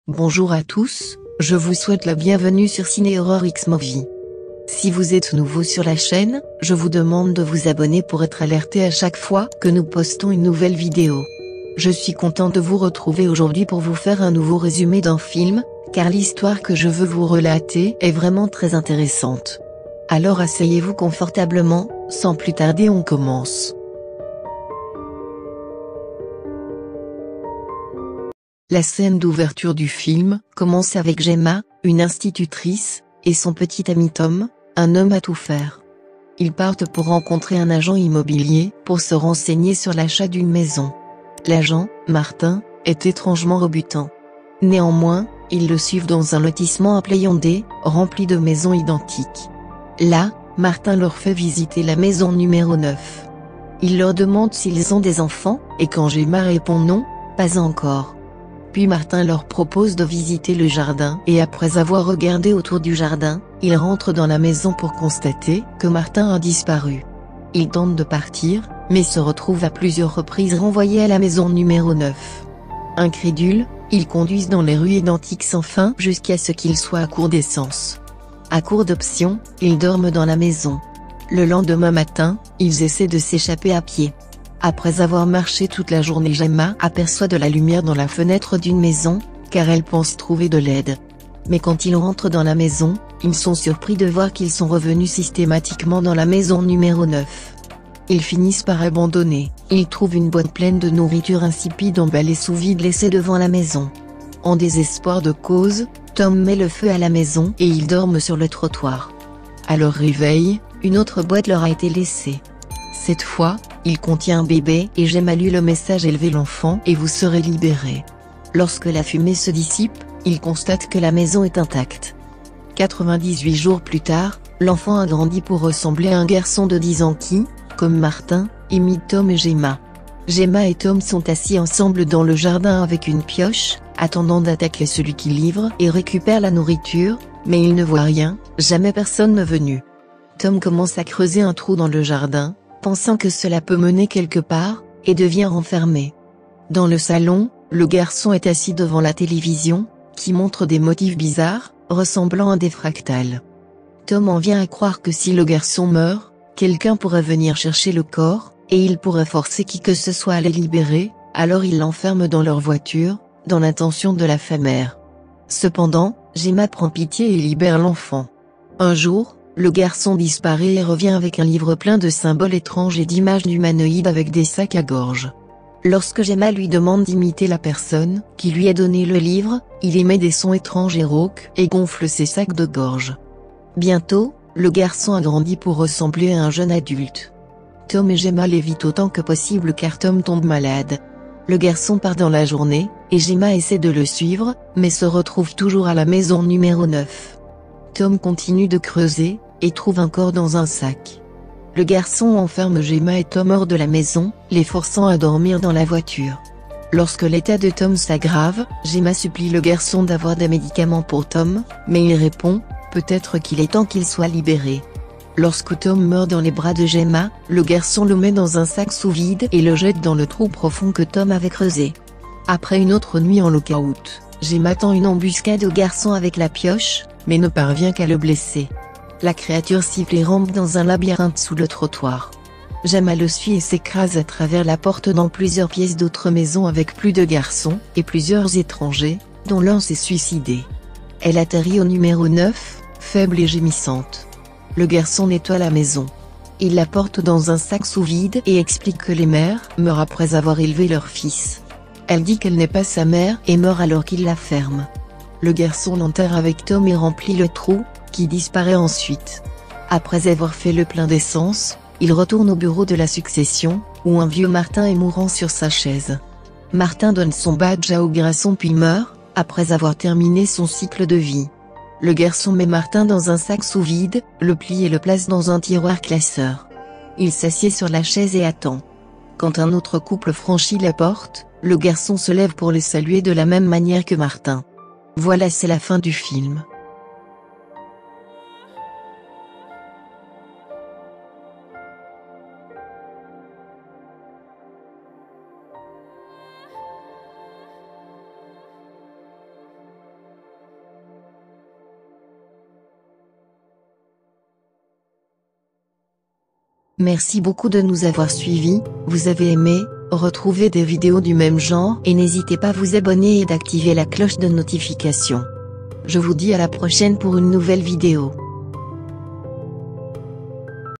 Bonjour à tous, je vous souhaite la bienvenue sur Ciné Horror X Movie. Si vous êtes nouveau sur la chaîne, je vous demande de vous abonner pour être alerté à chaque fois que nous postons une nouvelle vidéo. Je suis content de vous retrouver aujourd'hui pour vous faire un nouveau résumé d'un film, car l'histoire que je veux vous relater est vraiment très intéressante. Alors asseyez-vous confortablement, sans plus tarder on commence. La scène d'ouverture du film commence avec Gemma, une institutrice, et son petit ami Tom, un homme à tout faire. Ils partent pour rencontrer un agent immobilier pour se renseigner sur l'achat d'une maison. L'agent, Martin, est étrangement rebutant. Néanmoins, ils le suivent dans un lotissement appelé Hyundai, rempli de maisons identiques. Là, Martin leur fait visiter la maison numéro 9. Il leur demande s'ils ont des enfants, et quand Gemma répond non, pas encore. Puis Martin leur propose de visiter le jardin et après avoir regardé autour du jardin, ils rentrent dans la maison pour constater que Martin a disparu. Ils tentent de partir, mais se retrouvent à plusieurs reprises renvoyés à la maison numéro 9. Incrédules, ils conduisent dans les rues identiques sans fin jusqu'à ce qu'ils soient à court d'essence. À court d'options, ils dorment dans la maison. Le lendemain matin, ils essaient de s'échapper à pied. Après avoir marché toute la journée, Gemma aperçoit de la lumière dans la fenêtre d'une maison, car elle pense trouver de l'aide. Mais quand ils rentrent dans la maison, ils sont surpris de voir qu'ils sont revenus systématiquement dans la maison numéro 9. Ils finissent par abandonner, ils trouvent une boîte pleine de nourriture insipide emballée sous vide laissée devant la maison. En désespoir de cause, Tom met le feu à la maison et ils dorment sur le trottoir. À leur réveil, une autre boîte leur a été laissée. Cette fois, il contient un bébé et Gemma lit le message: élevez l'enfant et vous serez libérés. Lorsque la fumée se dissipe, il constate que la maison est intacte. 98 jours plus tard, l'enfant a grandi pour ressembler à un garçon de 10 ans qui, comme Martin, imite Tom et Gemma. Gemma et Tom sont assis ensemble dans le jardin avec une pioche, attendant d'attaquer celui qui livre et récupère la nourriture, mais ils ne voient rien, jamais personne n'est venu. Tom commence à creuser un trou dans le jardin, pensant que cela peut mener quelque part, et devient renfermé. Dans le salon, le garçon est assis devant la télévision, qui montre des motifs bizarres, ressemblant à des fractales. Tom en vient à croire que si le garçon meurt, quelqu'un pourrait venir chercher le corps, et il pourrait forcer qui que ce soit à les libérer, alors il l'enferme dans leur voiture, dans l'intention de la faire mère. Cependant, Gemma prend pitié et libère l'enfant. Un jour, le garçon disparaît et revient avec un livre plein de symboles étranges et d'images humanoïdes avec des sacs à gorge. Lorsque Gemma lui demande d'imiter la personne qui lui a donné le livre, il émet des sons étranges et rauques et gonfle ses sacs de gorge. Bientôt, le garçon a grandi pour ressembler à un jeune adulte. Tom et Gemma l'évitent autant que possible car Tom tombe malade. Le garçon part dans la journée, et Gemma essaie de le suivre, mais se retrouve toujours à la maison numéro 9. Tom continue de creuser, et trouve un corps dans un sac. Le garçon enferme Gemma et Tom hors de la maison, les forçant à dormir dans la voiture. Lorsque l'état de Tom s'aggrave, Gemma supplie le garçon d'avoir des médicaments pour Tom, mais il répond, peut-être qu'il est temps qu'il soit libéré. Lorsque Tom meurt dans les bras de Gemma, le garçon le met dans un sac sous vide et le jette dans le trou profond que Tom avait creusé. Après une autre nuit en lockout, Gemma tend une embuscade au garçon avec la pioche, mais ne parvient qu'à le blesser. La créature siffle et rampe dans un labyrinthe sous le trottoir. Gemma le suit et s'écrase à travers la porte dans plusieurs pièces d'autres maisons avec plus de garçons et plusieurs étrangers, dont l'un s'est suicidé. Elle atterrit au numéro 9, faible et gémissante. Le garçon nettoie la maison. Il la porte dans un sac sous vide et explique que les mères meurent après avoir élevé leur fils. Elle dit qu'elle n'est pas sa mère et meurt alors qu'il la ferme. Le garçon l'enterre avec Tom et remplit le trou, qui disparaît ensuite. Après avoir fait le plein d'essence, il retourne au bureau de la succession, où un vieux Martin est mourant sur sa chaise. Martin donne son badge au garçon puis meurt, après avoir terminé son cycle de vie. Le garçon met Martin dans un sac sous vide, le plie et le place dans un tiroir classeur. Il s'assied sur la chaise et attend. Quand un autre couple franchit la porte, le garçon se lève pour les saluer de la même manière que Martin. Voilà, c'est la fin du film. Merci beaucoup de nous avoir suivis, vous avez aimé, retrouvez des vidéos du même genre et n'hésitez pas à vous abonner et d'activer la cloche de notification. Je vous dis à la prochaine pour une nouvelle vidéo.